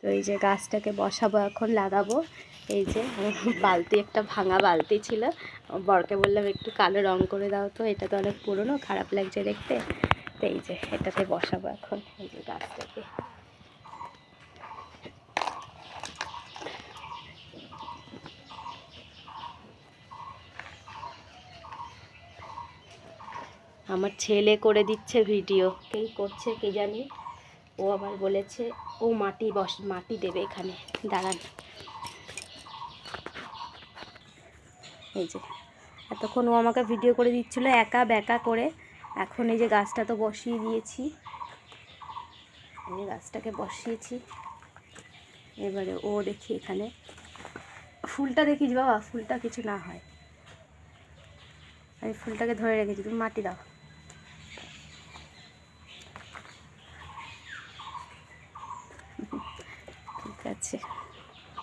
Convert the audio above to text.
তো এই যে গাছটাকে বসাবো, এখন লাগাবো। এই যে বালতি, একটা ভাঙা বালতি ছিল, বরকে বললাম একটু কালো রং করে দাও তো, এটা তো অনেক পুরনো, খারাপ লাগছে দেখতে। তো এই যে এটাতে বসাবো এখন এই যে গাছটাকে। আমার ছেলে করে দিচ্ছে ভিডিও, কেই করছে কে জানি। ও আবার বলেছে ও মাটি দেবে এখানে, দাঁড়ান। এই যে এতক্ষণ ও আমাকে ভিডিও করে দিচ্ছিলো একা বেকা করে। এখন এই যে গাছটা তো বসিয়ে দিয়েছি, এই গাছটাকে বসিয়েছি। এবারে ও দেখি এখানে ফুলটা দেখিস বাবা, ফুলটা কিছু না হয়। আমি ফুলটাকে ধরে রেখেছি, তুমি মাটি দাও। ঠিক আছে।